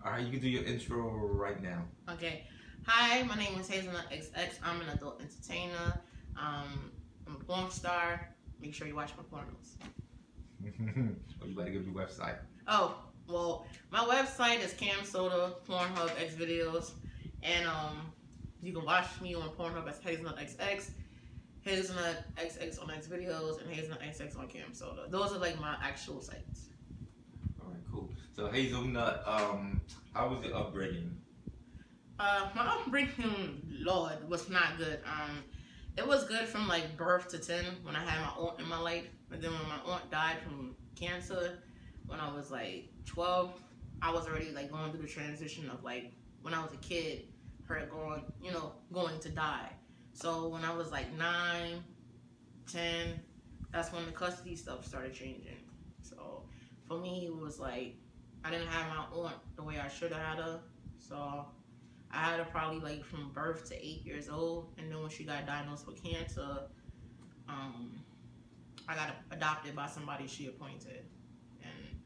All right, you can do your intro right now. Okay. Hi, my name is Hazelnut XX. I'm an adult entertainer. I'm a porn star. Make sure you watch my pornos. Oh, you better give your website. Oh, well, my website is Cam Soda Pornhub X Videos, and you can watch me on Pornhub as Hazelnut XX, Hazelnut XX on X Videos, and Hazelnut XX on Cam Soda. Those are like my actual sites. All right, cool. So Hazelnut, how was your upbringing? My upbringing, Lord, was not good. It was good from like birth to 10 when I had my aunt in my life, and then when my aunt died from cancer, when I was like 12, I was already like going through the transition of like when I was a kid, her going to die. So when I was like 9, 10, that's when the custody stuff started changing. So for me, it was like I didn't have my aunt the way I should have had her. So I had her probably like from birth to 8 years old, and then when she got diagnosed with cancer, I got adopted by somebody she appointed, and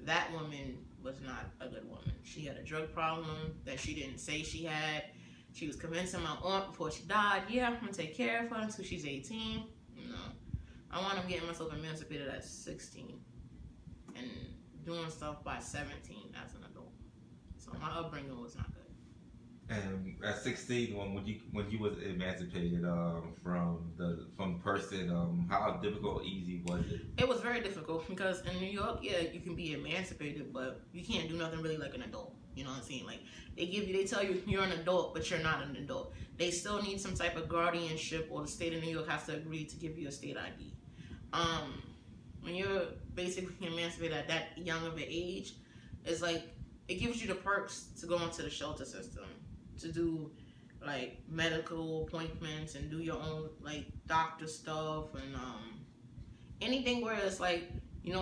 that woman was not a good woman. She had a drug problem that she didn't say she had. She was convincing my aunt before she died, yeah, I'm gonna take care of her until she's 18. No, I wound up getting myself emancipated at 16 and doing stuff by 17 as an adult. So my upbringing was not good. And at 16, when you was emancipated from person, how difficult or easy was it? It was very difficult because in New York, yeah, you can be emancipated, but you can't do nothing really like an adult. You know what I'm saying? Like they tell you you're an adult, but you're not an adult. They still need some type of guardianship, or the state of New York has to agree to give you a state ID. When you're basically emancipated at that young of an age, it's like it gives you the perks to go into the shelter system, to do like medical appointments and do your own like doctor stuff and anything where it's like,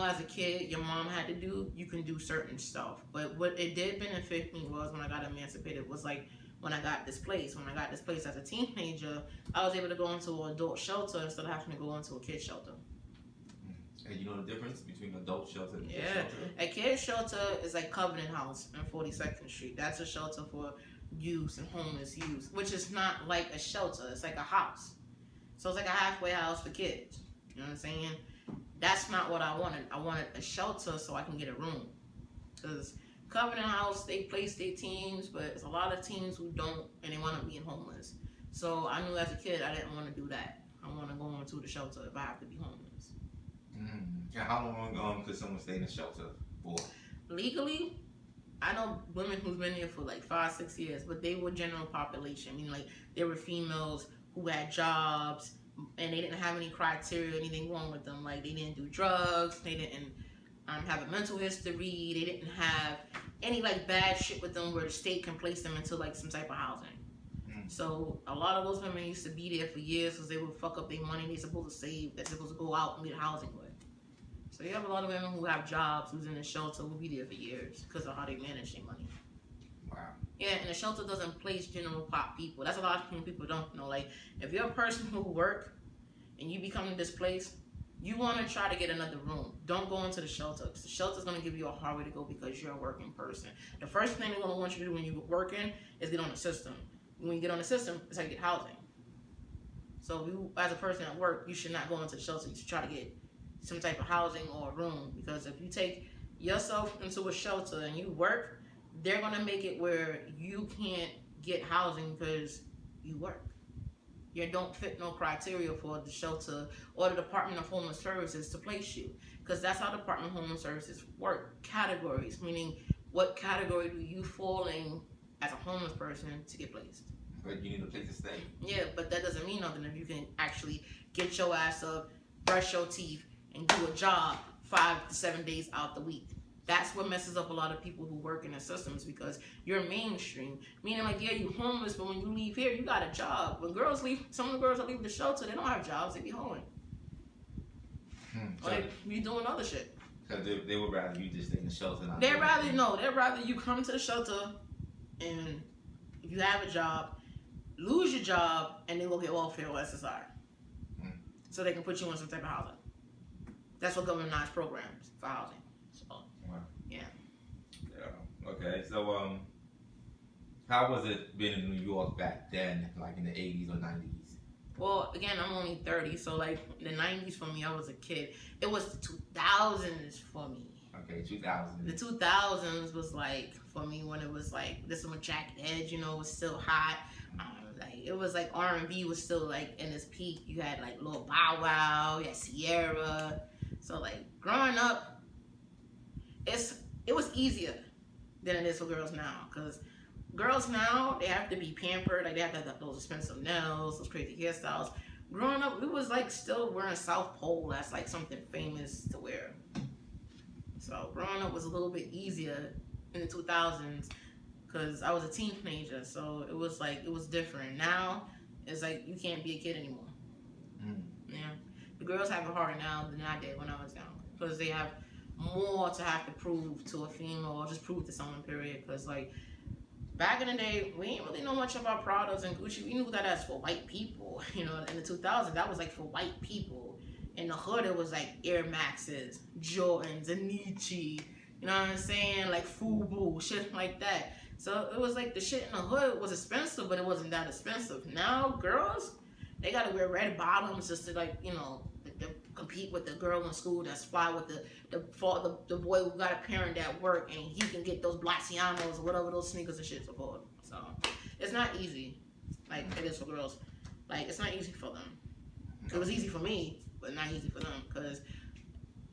as a kid your mom had to do, you can do certain stuff. But what it did benefit me was when I got emancipated was like when I got displaced. When I got displaced as a teenager, I was able to go into an adult shelter instead of having to go into a kid shelter. And you know the difference between adult shelter and kid Yeah, shelter? a kid shelter is like Covenant House on 42nd Street. That's a shelter for youth and homeless youth, which is not like a shelter. It's like a house. So it's like a halfway house for kids. You know what I'm saying? That's not what I wanted. I wanted a shelter so I can get a room. Because Covenant House, they place their teens, but it's a lot of teens who don't, and they want to be homeless. So I knew as a kid I didn't want to do that. I want to go into the shelter if I have to be homeless. And how long could someone stay in a shelter for? Legally, I know women who's been here for like 5, 6 years, but they were general population. I mean, like they were females who had jobs and they didn't have any criteria or anything wrong with them. Like they didn't do drugs, they didn't have a mental history, they didn't have any like bad shit with them where the state can place them into like some type of housing. So a lot of those women used to be there for years because they would fuck up their money they supposed to save, they're supposed to go out and get housing with. So you have a lot of women who have jobs who's in the shelter who will be there for years because of how they manage their money. Wow. Yeah, and the shelter doesn't place general pop people. That's a lot of people don't know. Like, if you're a person who work and you become displaced, you want to try to get another room. Don't go into the shelter because the shelter's going to give you a hard way to go because you're a working person. The first thing they're going to want you to do when you're working is get on the system. When you get on the system, it's how you get housing. So you, as a person at work, you should not go into the shelter. You should try to get some type of housing or a room, because if you take yourself into a shelter and you work, they're going to make it where you can't get housing because you work. You don't fit no criteria for the shelter or the Department of Homeless Services to place you, because that's how the Department of Homeless Services work. Categories, meaning what category do you fall in as a homeless person to get placed. But you need a place to stay. Yeah, but that doesn't mean nothing if you can actually get your ass up, brush your teeth, and do a job 5 to 7 days out the week. That's what messes up a lot of people who work in the systems, because you're mainstream. Meaning, like, yeah, you're homeless, but when you leave here, you got a job. When girls leave, some of the girls that leave the shelter, they don't have jobs, they be hoeing. Or they be doing other shit. Because they would rather you just stay in the shelter. They'd rather you come to the shelter and if you have a job, lose your job, and then go get welfare or SSI. So they can put you in some type of housing. That's what government programs for housing. So, wow. Yeah. Yeah. Okay. Okay, so how was it being in New York back then, like in the 80s or 90s? Well, again, I'm only 30, so like the 90s for me, I was a kid. It was the 2000s for me. Okay, 2000. The 2000s was like for me when it was like this one Jack Edge, you know, was still hot. Like it was like R&B was still like in its peak. You had like Lil Bow Wow, you had Sierra. So like growing up, it was easier than it is for girls now, because girls now, they have to be pampered. Like they have to have those expensive nails, those crazy hairstyles. Growing up, we was like still wearing South Pole. That's like something famous to wear. So growing up was a little bit easier in the 2000s because I was a teenager. So it was like, it was different. Now, it's like you can't be a kid anymore. Yeah. The girls have it harder now than I did when I was young, because they have more to have to prove to a female, or just prove to someone, period. Because like back in the day, we didn't really know much about Pradas and Gucci. We knew that that's for white people. You know, in the 2000s, that was like for white people. In the hood, it was like Air Maxes, Jordans, Anichi. You know what I'm saying? Like Fubu, shit like that. So it was like the shit in the hood was expensive, but it wasn't that expensive. Now, girls, they gotta wear red bottoms just to, like, you know, to compete with the girl in school that's fly with the boy who got a parent at work and he can get those Blasianos or whatever those sneakers and shit's called. So it's not easy like it is for girls. Like it's not easy for them. It was easy for me, but not easy for them, because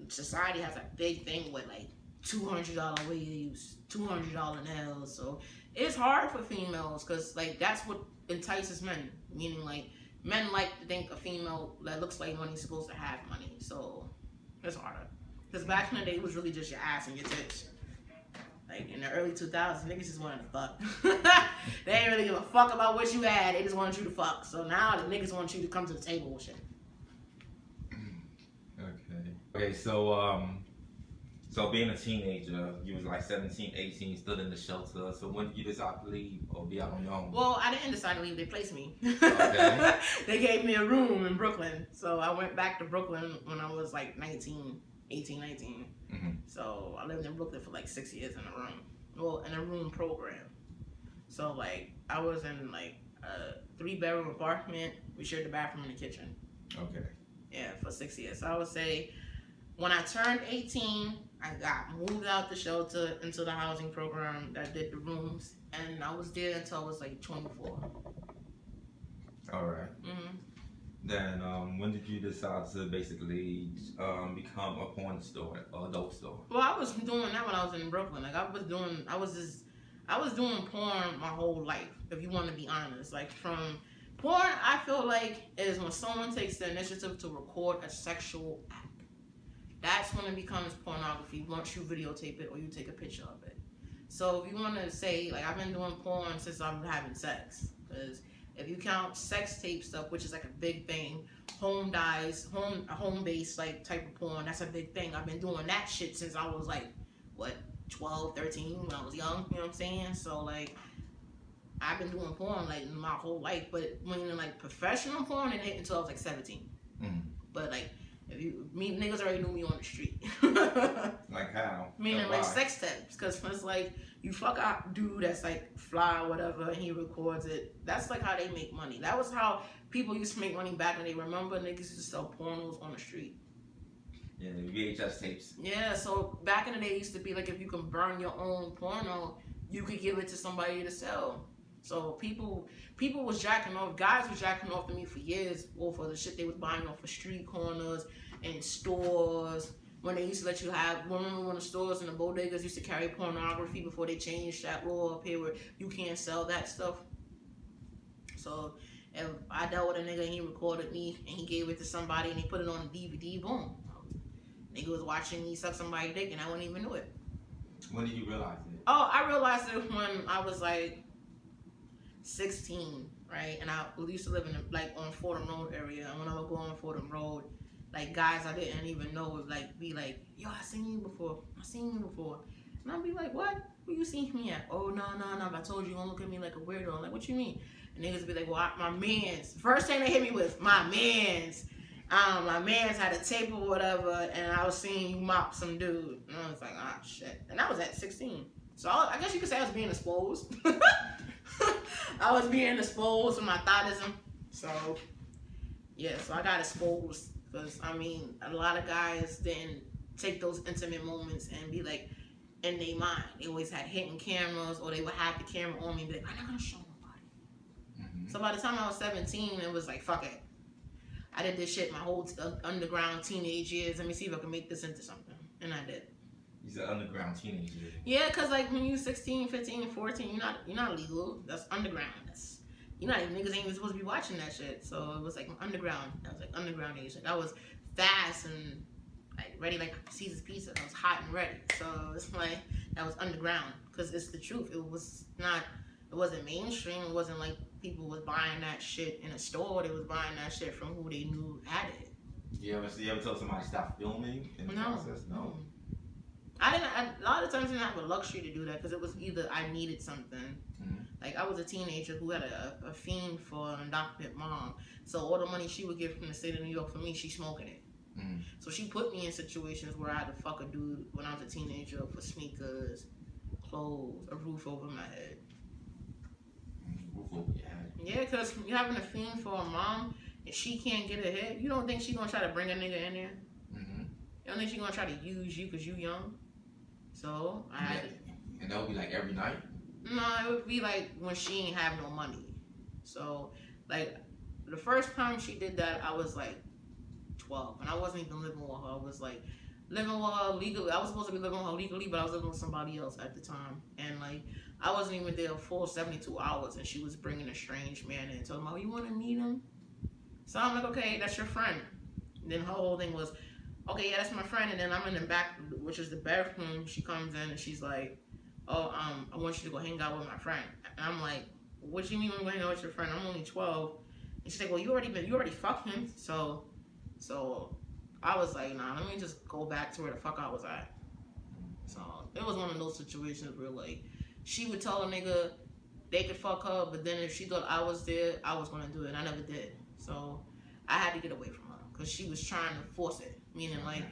society has a big thing with like $200 wigs, $200 nails. So it's hard for females, because like that's what entices men. Meaning like men like to think a female that looks like money's supposed to have money. So it's harder. Because back in the day, it was really just your ass and your tits. Like in the early 2000s, niggas just wanted to fuck. They ain't really give a fuck about what you had. They just wanted you to fuck. So now the niggas want you to come to the table with shit. Okay, so being a teenager, you was like 17, 18, stood in the shelter. So when did you decide to leave or be out on your own? Well, I didn't decide to leave. They placed me. Okay. They gave me a room in Brooklyn. So I went back to Brooklyn when I was like 19. Mm-hmm. So I lived in Brooklyn for like 6 years in a room. Well, in a room program. So like I was in like a 3-bedroom apartment. We shared the bathroom and the kitchen. Okay. Yeah, for 6 years. So I would say when I turned 18, I got moved out the shelter into the housing program that did the rooms, and I was there until I was like 24. All right. Mm-hmm. Then when did you decide to basically become a porn store or adult store? Well, I was doing that when I was in Brooklyn. Like I was doing porn my whole life, if you want to be honest. Like from porn, I feel like is when someone takes the initiative to record a sexual act. That's when it becomes pornography once you videotape it or you take a picture of it. So if you want to say, like, I've been doing porn since I've been having sex. Because if you count sex tape stuff, which is like a big thing, home-based like type of porn, that's a big thing. I've been doing that shit since I was like, what, 12, 13, when I was young, you know what I'm saying? So like, I've been doing porn like my whole life, but when like professional porn, it hit until I was like 17. Mm. But like, niggas already knew me on the street. Like how? Meaning like sex tapes, because it's like you fuck a dude that's like fly or whatever, and he records it. That's like how they make money. That was how people used to make money back in the day. Remember, niggas used to sell pornos on the street. Yeah, VHS tapes. Yeah, so back in the day, it used to be like if you can burn your own porno, you could give it to somebody to sell. So people was jacking off. Guys was jacking off to me for years, or for the shit they was buying off of street corners and stores. When they used to let you have, remember when the stores and the bodegas used to carry pornography before they changed that law up here where you can't sell that stuff. So if I dealt with a nigga and he recorded me and he gave it to somebody and he put it on a DVD, boom. Nigga was watching me suck somebody's dick and I wouldn't even know it. When did you realize it? Oh, I realized it when I was like 16, right? And I used to live in like on Fordham Road area, and when I would go on Fordham Road, like guys I didn't even know would like be like, yo, I seen you before, and I'd be like, what? Where you seen me at? Oh, no, I told you, you don't look at me like a weirdo. I'm like, what you mean? And niggas would be like, well, my mans. First thing they hit me with, my mans. My mans had a tape or whatever, and I was seeing you mop some dude, and I was like, ah, shit. And I was at 16. So I guess you could say I was being exposed. I was being exposed with my thoughtism. So yeah, so I got exposed because I mean a lot of guys didn't take those intimate moments and be like in their mind. They always had hidden cameras, or they would have the camera on me and be like, I'm not gonna show nobody. So by the time I was 17, it was like, fuck it. I did this shit my whole underground teenage years. Let me see if I can make this into something. And I did. You said underground teenager. Yeah, because like when you're 16, 15, 14, you're not legal. That's underground. That's niggas ain't even supposed to be watching that shit. So it was like underground. That was like underground age. Like I was fast and like ready like Caesar's pizza. I was hot and ready. So it's like that was underground because it's the truth. It wasn't mainstream. It wasn't like people was buying that shit in a store. They was buying that shit from who they knew had it. You ever tell somebody stop filming in the process? No. A lot of times I didn't have a luxury to do that because it was either I needed something. Like I was a teenager who had a fiend for an adopted mom. So all the money she would get from the state of New York for me, she's smoking it. So she put me in situations where I had to fuck a dude when I was a teenager for sneakers, clothes, a roof over my head. Roof over your head? Yeah, because you're having a fiend for a mom and she can't get ahead. You don't think she gonna try to bring a nigga in there? You don't think she gonna try to use you because you young? So I had to. And that would be like every night? No, it would be like when she ain't have no money. So like the first time she did that, I was like 12, and I wasn't even living with her. I was like living with her legally. I was supposed to be living with her legally, but I was living with somebody else at the time, and like I wasn't even there a full 72 hours, and she was bringing a strange man in and told him, "Oh, you want to meet him?" So I'm like, "Okay, that's your friend." And then her whole thing was, "Okay, yeah, that's my friend." And then I'm in the back, which is the bedroom. She comes in and she's like, "Oh, I want you to go hang out with my friend." And I'm like, "What do you mean we're going to hang out with your friend? I'm only 12." And she's like, "Well, you already fucked him." So I was like, "Nah, let me just go back to where the fuck I was at." So it was one of those situations where like she would tell a nigga they could fuck her, but then if she thought I was there, I was gonna do it. And I never did. So I had to get away from her because she was trying to force it. Meaning like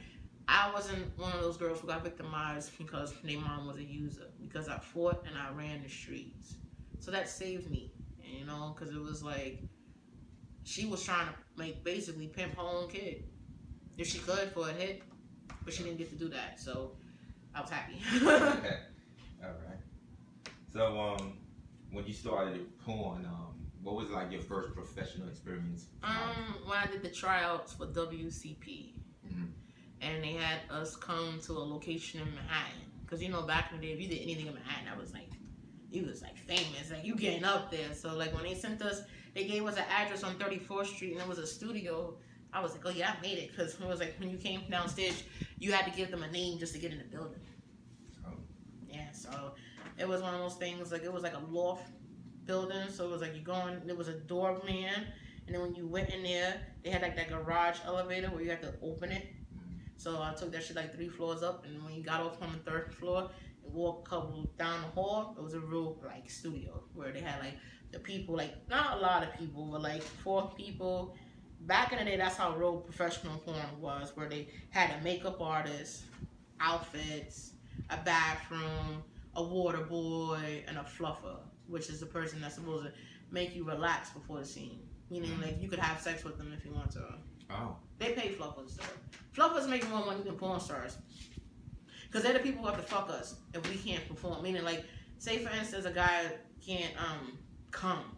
I wasn't one of those girls who got victimized because their mom was a user. Because I fought and I ran the streets. So that saved me, you know, because it was like she was trying to make basically pimp her own kid if she could for a hit, but she didn't get to do that. So I was happy. Okay. All right. So when you started porn, what was like your first professional experience? When I did the tryouts for WCP, and they had us come to a location in Manhattan, because you know back in the day, if you did anything in Manhattan, that was like, you was like famous, like you getting up there. So like when they sent us, they gave us an address on 34th Street, and there was a studio. I was like, oh yeah, I made it, because it was like when you came downstairs, you had to give them a name just to get in the building. Yeah, so it was one of those things. Like it was like a loft building, so it was like you going. There was a doorman, and then when you went in there, they had like that garage elevator where you had to open it. So I took that shit like 3 floors up, and when you got off on the 3rd floor and walked a couple down the hall, it was a real like studio where they had like the people, like not a lot of people, but like 4 people. Back in the day, that's how real professional porn was, where they had a makeup artist, outfits, a bathroom, a water boy, and a fluffer, which is the person that's supposed to make you relax before the scene. Meaning, like, you could have sex with them if you want to. Oh. They pay fluffers, though. Fluffers make more money than porn stars. Because they're the people who have to fuck us if we can't perform. Meaning, like, say, for instance, a guy can't come.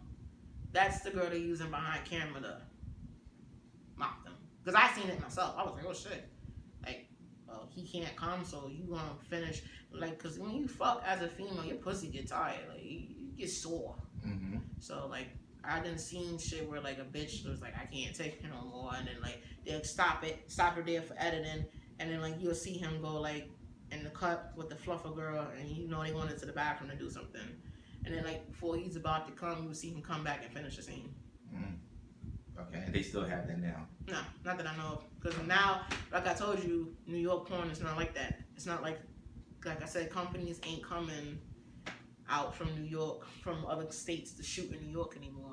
That's the girl they're using behind camera to mock them. Because I seen it myself. I was like, oh, shit. Like, well, he can't come, so you gonna finish. Like, because when you fuck as a female, your pussy get tired. Like, you get sore. So, like, I done seen shit where, like, a bitch was like, I can't take it no more. And then, like, they'll stop it there for editing. And then, like, you'll see him go, like, in the cut with the fluffer girl. And you know they went into the bathroom to do something. And then, like, before he's about to come, you will see him come back and finish the scene. Okay, and they still have that now? No, not that I know of. Because now, like I told you, New York porn is not like that. It's not like I said, companies ain't coming out from New York, from other states to shoot in New York anymore.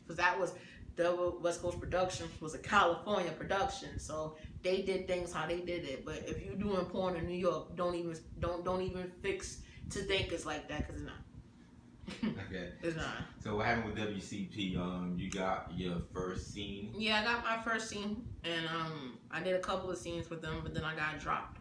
Because that was, the West Coast production was a California production. So they did things how they did it. But if you're doing porn in New York, don't even fix to think it's like that, because it's not. Okay. It's not. So what happened with WCP? You got your first scene. Yeah, I got my first scene, and I did a couple of scenes with them, but then I got dropped.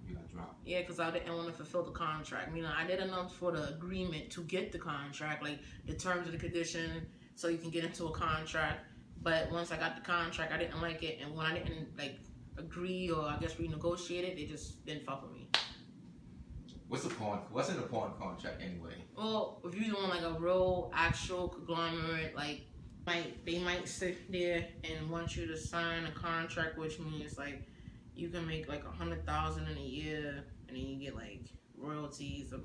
You got dropped. Yeah, because I didn't want to fulfill the contract. I did enough for the agreement to get the contract, like the terms of the condition, so you can get into a contract. But once I got the contract, I didn't like it, and when I didn't agree or I guess renegotiate it, they just didn't fuck with me. What's in a porn contract anyway? Well, if you're doing a real actual conglomerate, they might sit there and want you to sign a contract, which means you can make $100,000 in a year, and then you get royalties of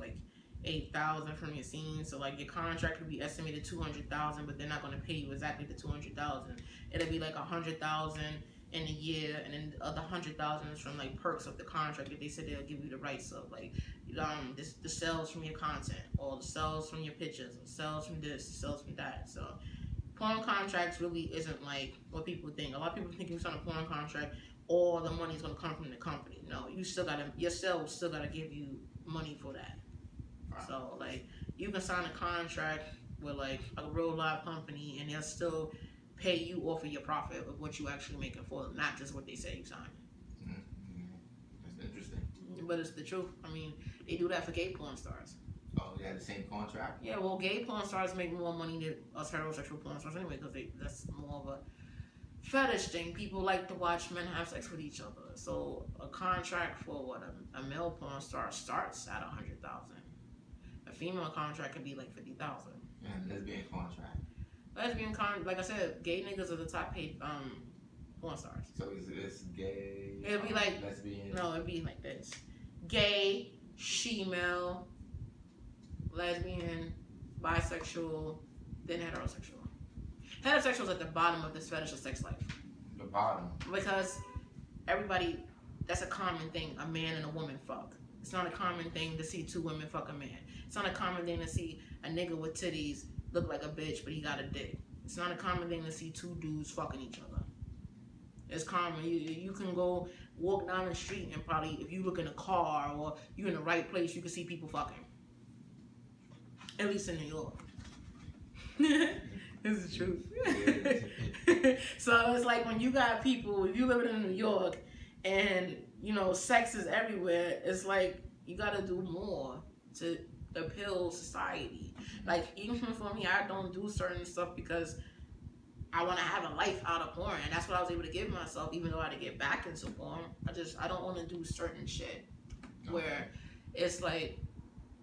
$8,000 from your scene. So your contract could be estimated $200,000, but they're not going to pay you exactly the $200,000. It'll be $100,000 in a year, and then the other $100,000 is from perks of the contract that they said they'll give you the rights of, the sales from your content, or the sales from your pictures, or sales from this, sales from that. So porn contracts really isn't what people think. A lot of people think you sign a porn contract, all the money's gonna come from the company. No, your sales still gotta give you money for that. Wow. So you can sign a contract with a real live company, and they'll still pay you off of your profit of what you actually making for them, not just what they say you signed. That's interesting. But it's the truth. They do that for gay porn stars. Oh, they had the same contract? Yeah, well, gay porn stars make more money than us heterosexual porn stars anyway, because that's more of a fetish thing. People like to watch men have sex with each other. So a contract for a male porn star starts at $100,000. A female contract could be $50,000. And lesbian contract. Like I said, gay niggas are the top paid porn stars. So it's gay. It'll be lesbian. No, it'd be like this: gay, she-male, lesbian, bisexual, then heterosexual. Heterosexual is at the bottom of this fetish of sex life. The bottom. Because everybody, that's a common thing. A man and a woman fuck. It's not a common thing to see two women fuck a man. It's not a common thing to see a nigga with titties look like a bitch, but he got a dick. It's not a common thing to see two dudes fucking each other. It's common. You can go walk down the street and probably, if you look in a car or you in the right place, you can see people fucking. At least in New York. This is the truth. So it's when you got people, if you live in New York and, sex is everywhere, it's you gotta do more to appeal society. Even for me, I don't do certain stuff because I want to have a life out of porn, and that's what I was able to give myself, even though I had to get back into porn. I don't want to do certain shit where it's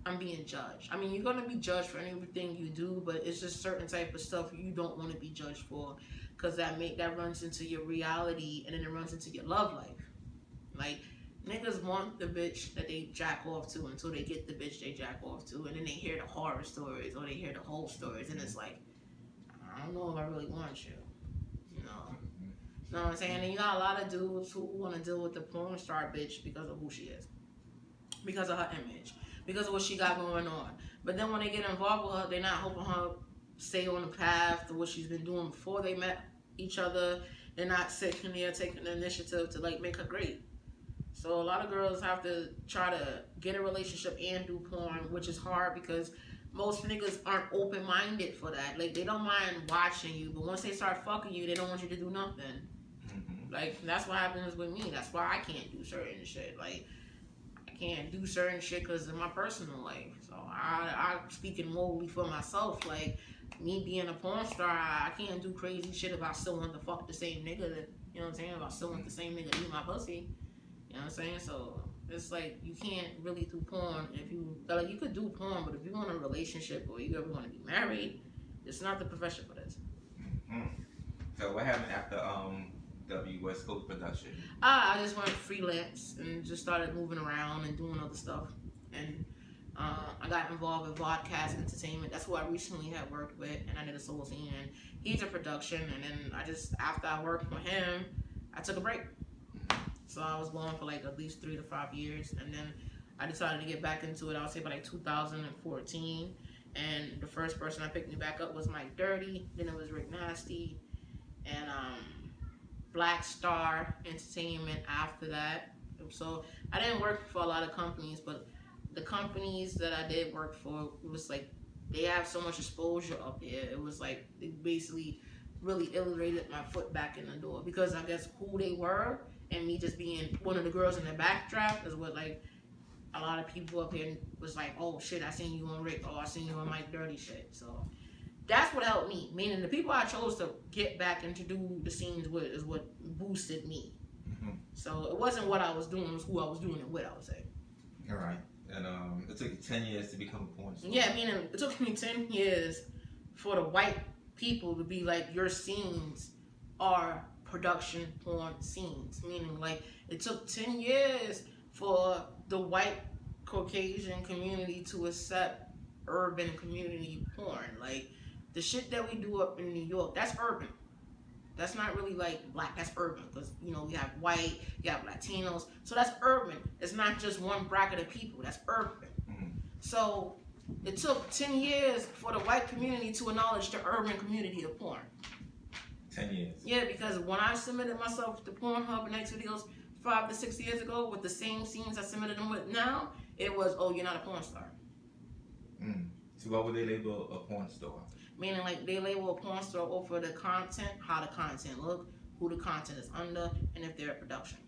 I'm being judged. You're gonna be judged for everything you do, but it's just certain type of stuff you don't want to be judged for, because that runs into your reality, and then it runs into your love life. Niggas want the bitch that they jack off to until they get the bitch they jack off to, and then they hear the horror stories or they hear the whole stories, and it's I don't know if I really want you. You know what I'm saying? And you got a lot of dudes who want to deal with the porn star bitch because of who she is, because of her image, because of what she got going on. But then when they get involved with her, they're not hoping her stay on the path to what she's been doing before they met each other. They're not sitting there taking the initiative to make her great. So a lot of girls have to try to get a relationship and do porn, which is hard because most niggas aren't open-minded for that. They don't mind watching you, but once they start fucking you, they don't want you to do nothing. That's what happens with me. That's why I can't do certain shit. I can't do certain shit because of my personal life. So I'm speaking morally for myself. Me being a porn star, I can't do crazy shit if I still want to fuck the same nigga. You know what I'm saying? If I still want the same nigga to eat my pussy. You know what I'm saying? So it's you can't really do porn if you you could do porn, but if you want a relationship or you ever want to be married, it's not the profession for this. So what happened after West Coast production? I just went freelance and just started moving around and doing other stuff, and I got involved with Vodcast Entertainment. That's who I recently had worked with, and I did a solo scene, and he's a production, and then after I worked with him, I took a break. So I was going for at least 3 to 5 years, and then I decided to get back into it. I would say by 2014, and the first person I picked me back up was Mike Dirty. Then it was Rick Nasty, and Black Star Entertainment after that. So I didn't work for a lot of companies, but the companies that I did work for, it was like they have so much exposure up there. It was like it basically really illustrated my foot back in the door because I guess who they were and me just being one of the girls in the backdraft is what like a lot of people up here was like, oh shit, I seen you on Rick, or I seen you on Mike Dirty shit. So that's what helped me. Meaning the people I chose to get back and to do the scenes with is what boosted me. Mm-hmm. So it wasn't what I was doing, it was who I was doing it with, I would say. All right. And it took you 10 years to become a porn star. Yeah, meaning it took me 10 years for the white people to be like, your scenes are production porn scenes. Meaning like it took 10 years for the white Caucasian community to accept urban community porn. Like the shit that we do up in New York, that's urban. That's not really like black, that's urban. Because, you know, we have white, you have Latinos. So that's urban. It's not just one bracket of people, that's urban. Mm-hmm. So it took 10 years for the white community to acknowledge the urban community of porn. 10 years? Yeah, because when I submitted myself to Pornhub and X videos 5 to 6 years ago with the same scenes I submitted them with now, it was, oh, you're not a porn star. So what would they label a porn star? Meaning like they label a porn star over the content, how the content look, who the content is under, and if they're a production.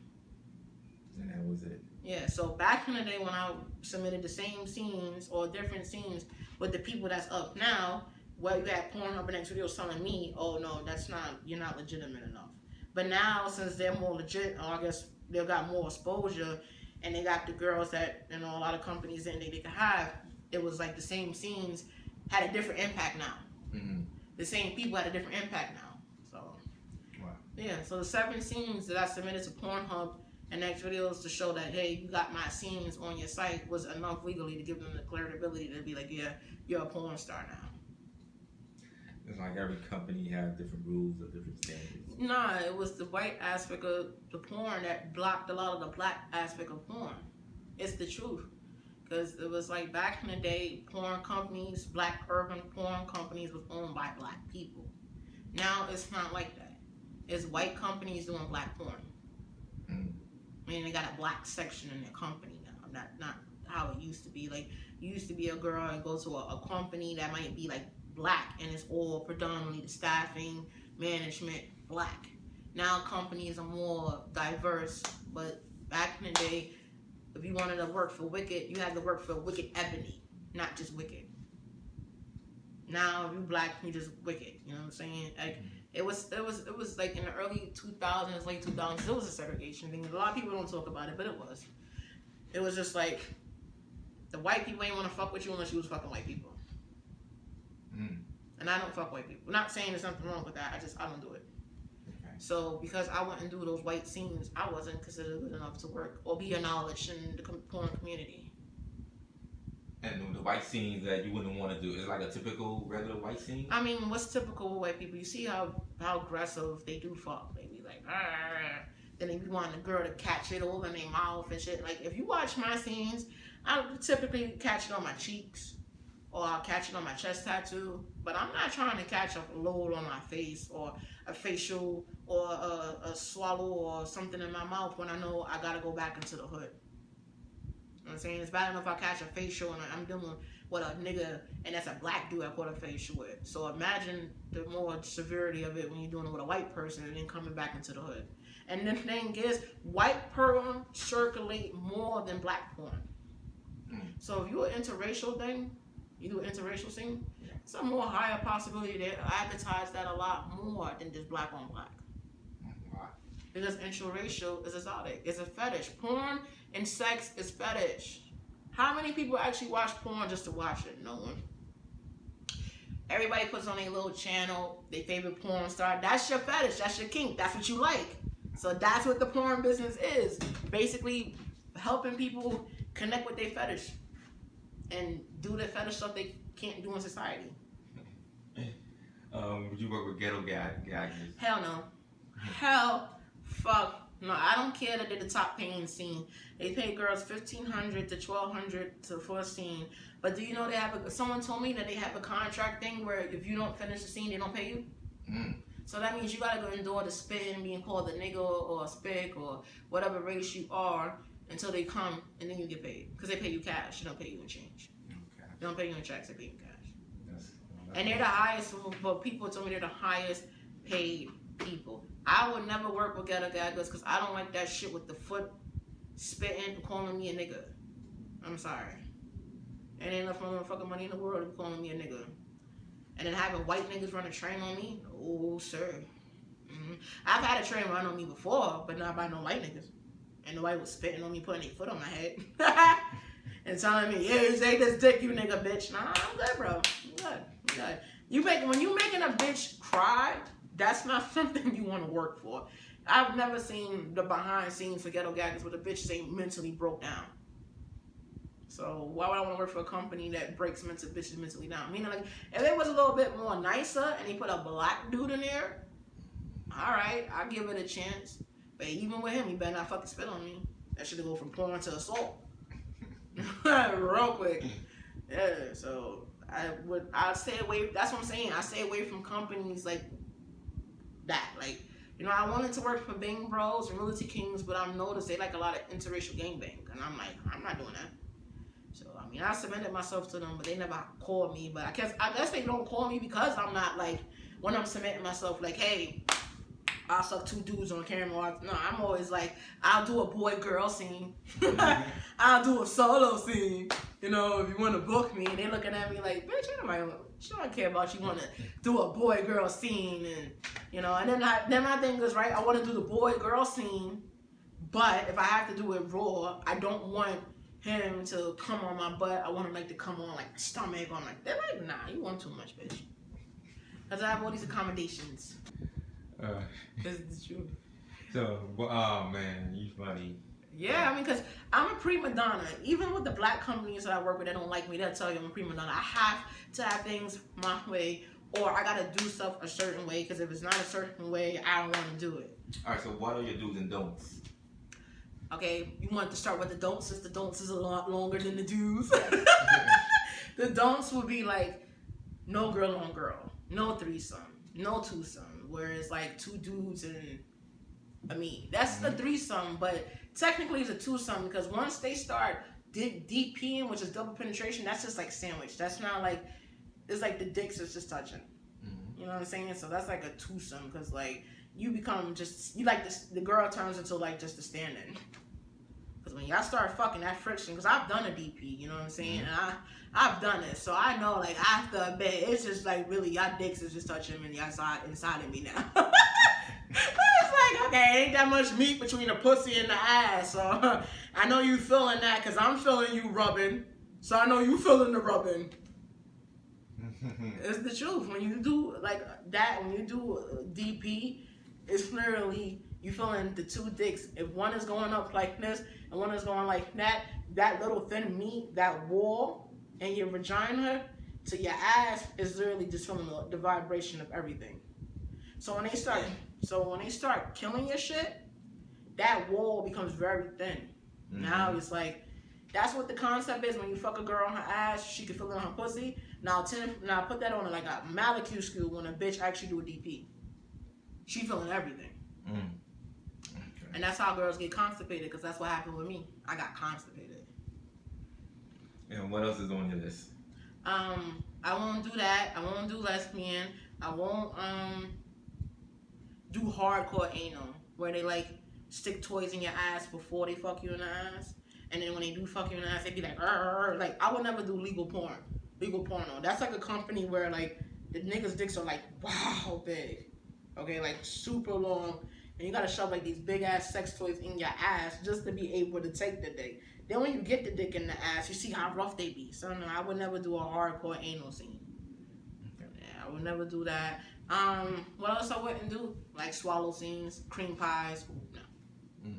And that was it. Yeah, so back in the day when I submitted the same scenes or different scenes with the people that's up now, well, you got Pornhub and X videos telling me, oh no, that's not, you're not legitimate enough. But now since they're more legit, or I guess they've got more exposure, and they got the girls that, you know, a lot of companies in they could have, it was like the same scenes had a different impact now. Mm-hmm. The same people had a different impact now. So, wow. Yeah, so the 7 scenes that I submitted to Pornhub and X videos to show that, hey, you got my scenes on your site was enough legally to give them the credibility to be like, yeah, you're a porn star now. It's like every company has different rules or different standards. Nah, it was the white aspect of the porn that blocked a lot of the black aspect of porn. It's the truth. Because it was like back in the day, porn companies, black urban porn companies was owned by black people. Now it's not like that. It's white companies doing black porn. I mean, they got a black section in their company now. Not how it used to be. Like, you used to be a girl and go to a company that might be like black and it's all predominantly the staffing, management, black. Now companies are more diverse, but back in the day, if you wanted to work for Wicked, you had to work for Wicked Ebony, not just Wicked. Now, if you black, you just Wicked. You know what I'm saying? Like, it was like in the early 2000s, late 2000s, it was a segregation thing. A lot of people don't talk about it, but it was. It was just like, the white people ain't want to fuck with you unless you was fucking white people. And I don't fuck white people. Not saying there's something wrong with that. I don't do it. Okay. So because I wouldn't do those white scenes, I wasn't considered good enough to work or be acknowledged in the porn community. And the white scenes that you wouldn't want to do is like a typical regular white scene? I mean, what's typical with white people? You see how aggressive they do fuck. They be like, argh. Then they be wanting the girl to catch it all in their mouth and shit. Like, if you watch my scenes, I typically catch it on my cheeks. Or I'll catch it on my chest tattoo, but I'm not trying to catch a load on my face or a facial or a swallow or something in my mouth when I know I gotta go back into the hood. You know what I'm saying? It's bad enough I catch a facial and I'm doing what a nigga, and that's a black dude I caught a facial with. So imagine the more severity of it when you're doing it with a white person and then coming back into the hood. And the thing is, white porn circulate more than black porn. So if you're an interracial thing, you do an interracial scene, it's a more higher possibility they advertise that a lot more than just black on black. Why? Because interracial is exotic. It's a fetish. Porn and sex is fetish. How many people actually watch porn just to watch it? No one. Everybody puts on their little channel, their favorite porn star. That's your fetish. That's your kink. That's what you like. So that's what the porn business is. Basically helping people connect with their fetish. And do the fetish stuff they can't do in society. Would you work with ghetto guys? Hell no. Hell fuck no. I don't care that they're the top paying scene. They pay girls $1,500 to $1,200 for a scene. But do you know they have someone told me that they have a contract thing where if you don't finish the scene, they don't pay you? So that means you gotta go endure the spitting, being called a nigga or a spick or whatever race you are. until they come, and then you get paid. Because they pay you cash. They don't pay you in change. Okay. They don't pay you in checks. They pay you in cash. That's And they're the highest, but people told me they're the highest paid people. I would never work with ghetto gaggers because I don't like that shit with the foot spitting, calling me a nigga. I'm sorry. And ain't enough motherfucking money in the world to be calling me a nigga. And then having white niggas run a train on me, oh sir. I've had a train run on me before, but not by no white niggas. And nobody was spitting on me, putting their foot on my head. And telling me, yeah, you say this dick, you nigga bitch. Nah, I'm good, bro. I'm good. I'm good. When you making a bitch cry, that's not something you want to work for. I've never seen the behind scenes for ghetto gaggers where the bitches ain't mentally broke down. So why would I want to work for a company that breaks bitches mentally down? Meaning, like, if it was a little bit more nicer and they put a black dude in there, all right, I'll give it a chance. But even with him, he better not fucking spit on me. That should go from porn to assault. Real quick. Yeah, so I'd stay away. That's what I'm saying. I stay away from companies like that. Like, you know, I wanted to work for Bang Bros and Realty Kings, but I've noticed they like a lot of interracial gangbang. And I'm like, I'm not doing that. So, I mean, I submitted myself to them, but they never called me. But I guess they don't call me because I'm not like, when I'm submitting myself, like, hey, I'll suck two dudes on camera. No, I'm always like, I'll do a boy-girl scene. I'll do a solo scene. You know, if you want to book me. And they looking at me like, bitch, she don't care about you want to do a boy-girl scene. And, you know, and then my thing is, right, I want to do the boy-girl scene. But if I have to do it raw, I don't want him to come on my butt. I want him, like, to come on, like, stomach. I'm like, they're like, nah, you want too much, bitch. Because I have all these accommodations. This is the truth. So, oh man, you funny. Yeah, I mean, because I'm a prima donna. Even with the black companies that I work with that don't like me, they'll tell you I'm a prima donna. I have to have things my way, or I gotta do stuff a certain way, because if it's not a certain way, I don't want to do it. Alright, so what are your do's and don'ts? Okay, you want to start with the don'ts, since the don'ts is a lot longer than the do's. The don'ts would be like, no girl on girl, no threesome, no twosome. Where it's like two dudes and me. That's a threesome, but technically it's a twosome because once they start DPing, which is double penetration, that's just like sandwich. That's not like, it's like the dicks is just touching. You know what I'm saying? So that's like a twosome because like you become just, you like this, the girl turns into like just a stand-in. Because when y'all start fucking, that friction, because I've done a DP, you know what I'm saying? And I've done it, so I know, like, after a bit, it's just like, really, y'all dicks is just touching me inside of me now. It's like, okay, ain't that much meat between the pussy and the ass, so I know you feeling that, because I'm feeling you rubbing, so I know you feeling the rubbing. It's the truth. When you do, like, that, when you do DP, it's literally, you feeling the two dicks. If one is going up like this, and one is going like that, that little thin meat, that wall in your vagina to your ass is literally just feeling the vibration of everything. So when they start killing your shit, that wall becomes very thin. Now it's like, that's what the concept is. When you fuck a girl on her ass, she can feel it on her pussy. Now put that on like a Malacue school when a bitch actually do a DP. She feeling everything. And that's how girls get constipated, because that's what happened with me. I got constipated. And what else is on your list? I won't do that. I won't do lesbian. I won't do hardcore anal, where they like stick toys in your ass before they fuck you in the ass. And then when they do fuck you in the ass, they be like, arr. Like, I would never do legal porn. Legal porno. That's like a company where like the niggas' dicks are like, wow, big. Okay, like super long. And you gotta shove like these big ass sex toys in your ass just to be able to take the dick. Then when you get the dick in the ass, you see how rough they be. So no, I would never do a hardcore anal scene. Yeah, I would never do that. What else I wouldn't do? Like swallow scenes, cream pies. No.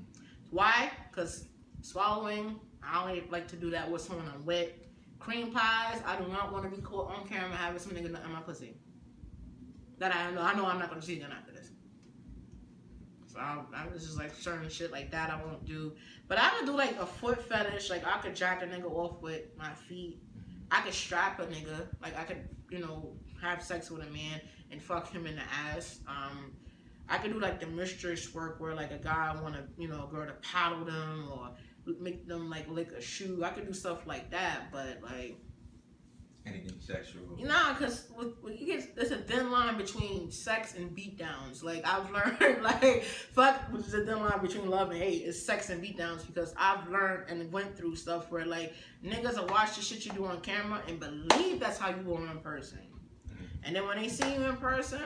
Why? Because swallowing, I only like to do that with someone I'm wet. Cream pies, I do not want to be caught on camera having some nigga in my pussy. That I know I'm not gonna see them after this. So I was just like certain shit like that I won't do. But I would do like a foot fetish. Like I could jack a nigga off with my feet. I could strap a nigga. Like I could, you know, have sex with a man and fuck him in the ass. I could do like the mistress work where like a guy want to, you know, a girl to paddle them, or make them like lick a shoe. I could do stuff like that, but like Anything sexual? nah, cause you get there's a thin line between sex and beatdowns. Like I've learned, like fuck, which is a thin line between love and hate is sex and beatdowns because I've learned and went through stuff where like niggas will watch the shit you do on camera and believe that's how you are in person, and then when they see you in person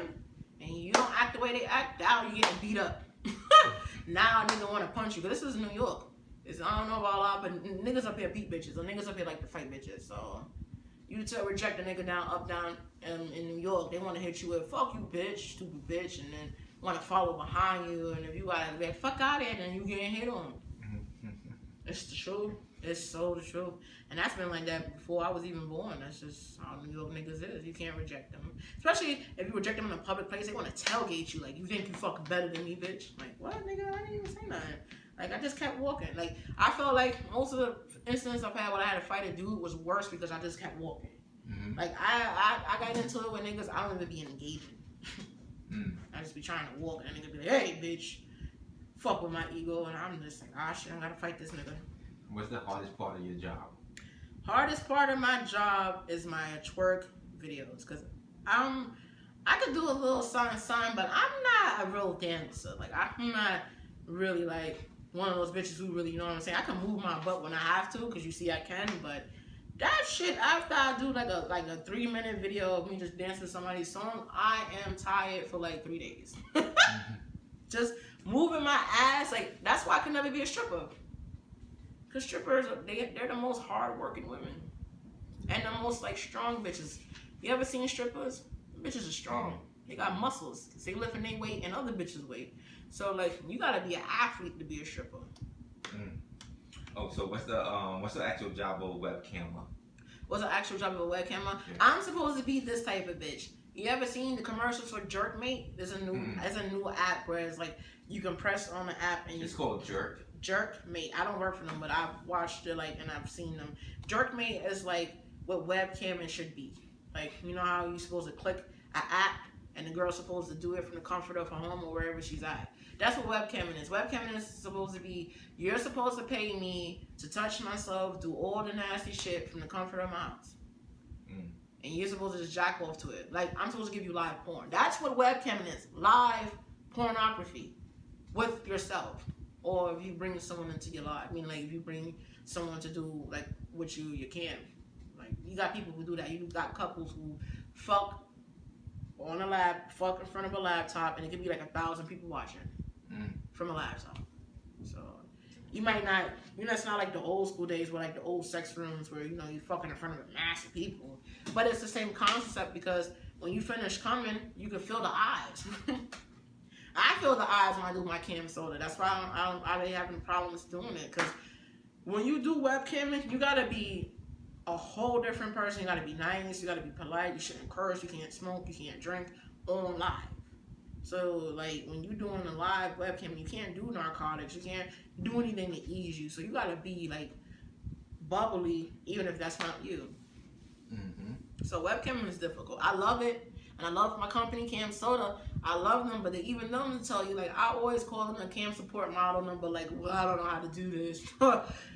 and you don't act the way they act, now you getting beat up. Now a nigga want to punch you, but this is New York. I don't know about a lot, but niggas up here beat bitches, or niggas up here like to fight bitches, so. You tell reject a nigga down, up, down in New York, they want to hit you with, fuck you, bitch, stupid bitch, and then want to follow behind you, and if you gotta be like, fuck out of here, then you getting hit on. It's the truth. It's so the truth. And that's been like that before I was even born. That's just how New York niggas is. You can't reject them. Especially if you reject them in a public place, they want to tailgate you, like, you think you fucking better than me, bitch. Like, what, nigga? I didn't even say nothing. Like, I just kept walking. Like, I felt like most of the incidents I've had when I had to fight a dude was worse because I just kept walking. Like, I got into it with niggas I don't even be engaging. I just be trying to walk and a nigga be like, hey, bitch, fuck with my ego. And I'm just like, ah, shit, I gotta fight this nigga. What's the hardest part of your job? Hardest part of my job is my twerk videos. Because I could do a little sign, but I'm not a real dancer. Like, I'm not really like one of those bitches who really, you know what I'm saying? I can move my butt when I have to, because you see I can, but that shit, after I do like a 3-minute video of me just dancing somebody's song, I am tired for like 3 days. Just moving my ass, like, that's why I can never be a stripper. Because strippers, they're the most hard-working women. And the most, like, strong bitches. You ever seen strippers? Bitches are strong. They got muscles. They lifting their weight and other bitches' weight. So, like, you gotta be an athlete to be a stripper. Oh, so what's the actual job of a webcammer? What's the actual job of a webcammer? Yeah. I'm supposed to be this type of bitch. You ever seen the commercials for Jerkmate? There's a new app where it's like you can press on the app and it's called Jerk. Jerkmate. I don't work for them, but I've watched it and I've seen them. Jerkmate is like what webcamming should be. Like, you know how you're supposed to click an app and the girl's supposed to do it from the comfort of her home or wherever she's at. That's what webcamming is. Webcamming is supposed to be, you're supposed to pay me to touch myself, do all the nasty shit from the comfort of my house. And you're supposed to just jack off to it. Like, I'm supposed to give you live porn. That's what webcamming is. Live pornography with yourself. Or if you bring someone into your life. I mean, like, if you bring someone to do, like, with you can. Like, you got people who do that. You got couples who fuck on a fuck in front of a laptop, and it could be like 1,000 people watching from a laptop. So you might not, it's not like the old school days where like the old sex rooms where, you fucking in front of a mass of people. But it's the same concept because when you finish coming, you can feel the eyes. I feel the eyes when I do my cam soda. That's why I be having problems doing it. Because when you do webcamming, you gotta be a whole different person. You gotta be nice, you gotta be polite, you shouldn't curse, you can't smoke, you can't drink on live. So like when you're doing a live webcam, you can't do narcotics, you can't do anything to ease you. So you gotta be like bubbly, even if that's not you. So webcamming is difficult. I love it, and I love my company, Cam Soda. I love them, but they even them to tell you, like, I always call them a cam support model number, like, well, I don't know how to do this.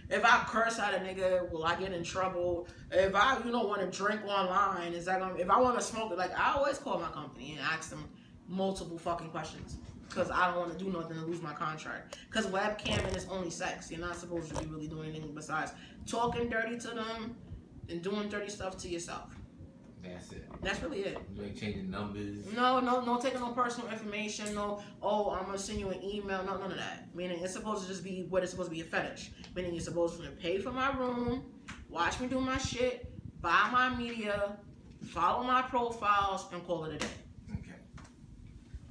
If I curse at a nigga, will I get in trouble? If I, want to drink online, is that gonna, if I want to smoke it, like, I always call my company and ask them multiple fucking questions. Because I don't want to do nothing to lose my contract. Because webcamming is only sex. You're not supposed to be really doing anything besides talking dirty to them and doing dirty stuff to yourself. That's it. That's really it. You ain't changing numbers. No taking no personal information. No, I'm gonna send you an email. No, none of that. Meaning it's supposed to just be what it's supposed to be, a fetish. Meaning you're supposed to pay for my room, watch me do my shit, buy my media, follow my profiles, and call it a day. Okay.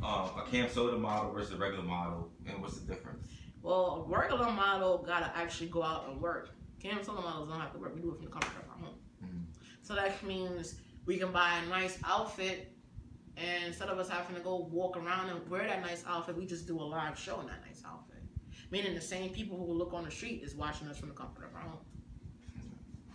A cam soda model versus a regular model, and what's the difference? Well, a regular model gotta actually go out and work. Cam soda models don't have to work. We do it from the comfort of our home. So that means we can buy a nice outfit, and instead of us having to go walk around and wear that nice outfit, we just do a live show in that nice outfit. Meaning the same people who will look on the street is watching us from the comfort of our home.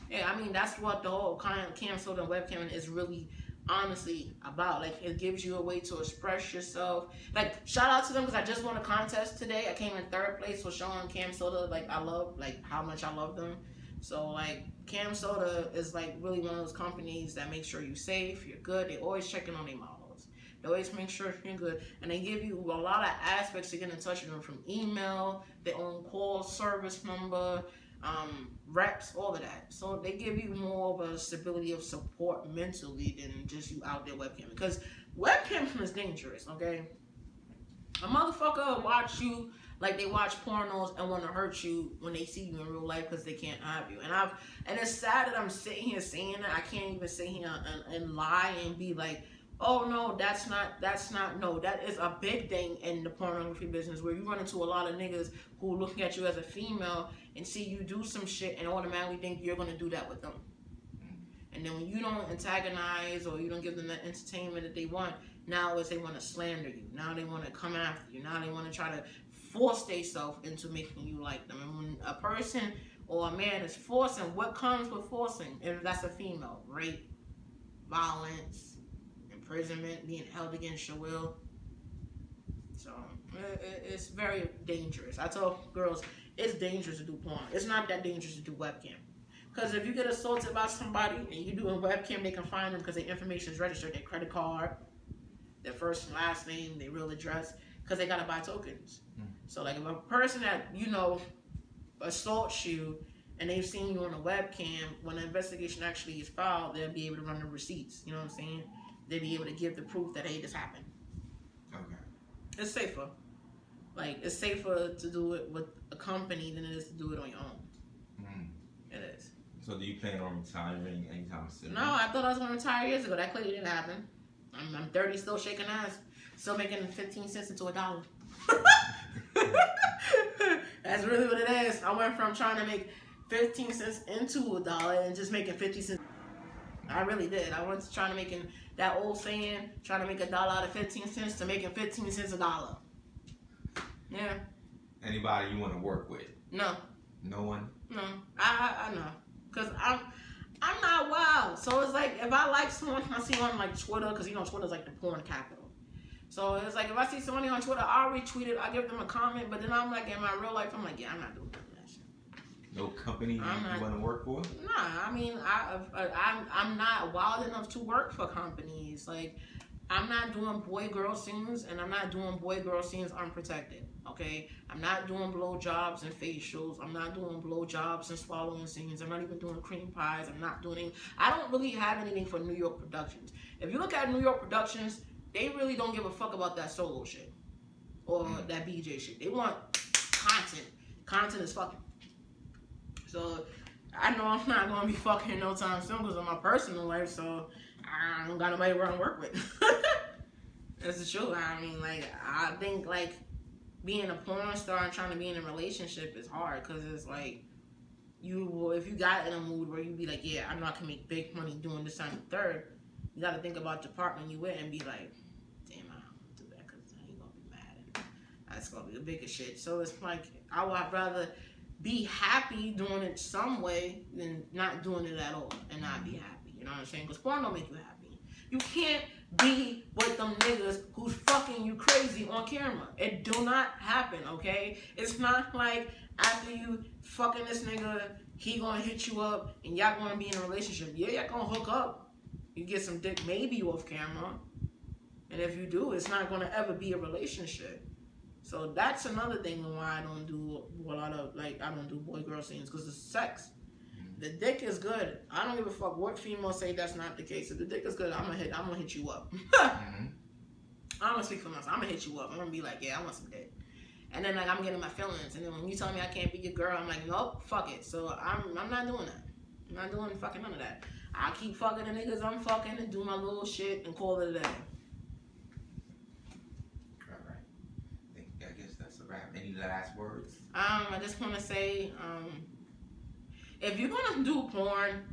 Yeah, I mean, that's what the whole cam soda and webcam is really honestly about. Like, it gives you a way to express yourself. Like, shout out to them because I just won a contest today. I came in third place for showing Cam Soda. Like, I love, like, how much I love them. So, like, Cam Soda is, like, really one of those companies that make sure you're safe, you're good. They always checking on their models. They always make sure you're good. And they give you a lot of aspects to get in touch with them, from email, their own call service number, reps, all of that. So they give you more of a stability of support mentally than just you out there webcam. Because webcam is dangerous, okay? A motherfucker watch you like they watch pornos and want to hurt you when they see you in real life because they can't have you. And it's sad that I'm sitting here saying that. I can't even sit here and lie and be like, oh no, that's not, no, that is a big thing in the pornography business, where you run into a lot of niggas who are looking at you as a female and see you do some shit and automatically think you're gonna do that with them. And then when you don't antagonize or you don't give them the entertainment that they want, now it's they want to slander you. Now they want to come after you. Now they want to try to force themselves into making you like them. And when a person or a man is forcing, what comes with forcing? If that's a female, rape, violence, imprisonment, being held against your will. So it's very dangerous. I tell girls, it's dangerous to do porn. It's not that dangerous to do webcam. Because if you get assaulted by somebody and you do a webcam, they can find them because their information is registered, their credit card, their first and last name, their real address, because they got to buy tokens. So like if a person that, you know, assaults you and they've seen you on a webcam, when the investigation actually is filed, they'll be able to run the receipts. You know what I'm saying? They'll be able to give the proof that, hey, this happened. Okay. It's safer. Like, it's safer to do it with a company than it is to do it on your own. It is. So do you plan on retiring anytime soon? No, I thought I was going to retire years ago. That clearly didn't happen. I'm 30, still shaking ass. Still making 15 cents into $1. That's really what it is. I went from trying to make 15 cents into $1 and just making 50 cents. I really did. I went to trying to making that old saying, trying to make $1 out of 15 cents to making 15 cents $1. Yeah. Anybody you want to work with? No. No one? No. I know. Because I'm not wild. So it's like, if I like someone, I see on like Twitter, because you know Twitter's like the porn capital. So it's like, if I see somebody on Twitter, I'll retweet it, I'll give them a comment, but then I'm like, in my real life, I'm like, yeah, I'm not doing that shit. No company you want to work for? Nah, I mean, I'm not wild enough to work for companies. Like, I'm not doing boy-girl scenes, and I'm not doing boy-girl scenes unprotected, okay? I'm not doing blowjobs and facials. I'm not doing blowjobs and swallowing scenes. I'm not even doing cream pies. I'm not doing anything. I don't really have anything for New York Productions. If you look at New York Productions, they really don't give a fuck about that solo shit or that BJ shit. They want content. Content is fucking. So I know I'm not gonna be fucking no time soon because of my personal life. So I don't got nobody to work with. That's the truth. I mean, like, I think like being a porn star and trying to be in a relationship is hard because it's like if you got in a mood where you be like, yeah, I know I can make big money doing this and the third. You got to think about your partner you with and be like, damn, I don't do that because he's gonna be mad and that's gonna be the biggest shit. So it's like I would rather be happy doing it some way than not doing it at all and not be happy. You know what I'm saying? Because porn don't make you happy. You can't be with them niggas who's fucking you crazy on camera. It do not happen, okay? It's not like after you fucking this nigga, he gonna hit you up and y'all gonna be in a relationship. Yeah, y'all gonna hook up. You get some dick maybe off camera. And if you do, it's not gonna ever be a relationship. So that's another thing why I don't do a lot of, like, I don't do boy-girl scenes, because it's sex. The dick is good. I don't give a fuck what females say that's not the case. If the dick is good, I'm gonna hit you up. I'm gonna speak for myself. I'm gonna hit you up. I'm gonna be like, yeah, I want some dick. And then like I'm getting my feelings. And then when you tell me I can't be your girl, I'm like, nope, fuck it. So I'm not doing that. I'm not doing fucking none of that. I keep fucking the niggas I'm fucking and do my little shit and call it a day. Any last words? I just want to say, if you're gonna do porn,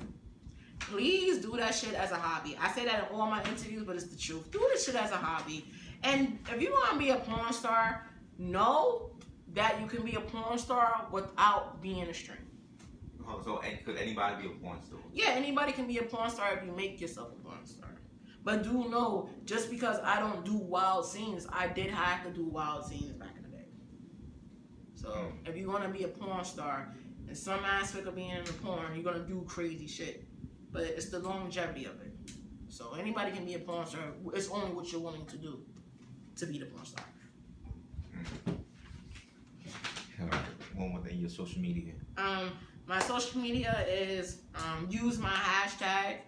please do that shit as a hobby. I say that in all my interviews, but it's the truth. Do this shit as a hobby. And if you want to be a porn star, know that you can be a porn star without being a string. Oh, so could anybody be a porn star? Yeah, anybody can be a porn star if you make yourself a porn star. But do know, just because I don't do wild scenes, I did have to do wild scenes back in the day. So if you're gonna be a porn star, in some aspect of being in the porn, you're gonna do crazy shit. But it's the longevity of it. So anybody can be a porn star. It's only what you're willing to do to be the porn star. One more thing, your social media. My social media is use my hashtag.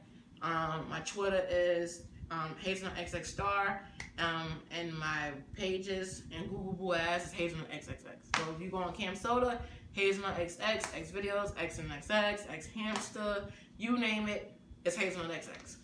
My Twitter is Hazelnut XX Star. And my pages and Google Boo Ass is Hazelnut XXX. So if you go on Cam Soda, Hazelnut XX, X videos, X and XX, X hamster, you name it, it's Hazelnut XX.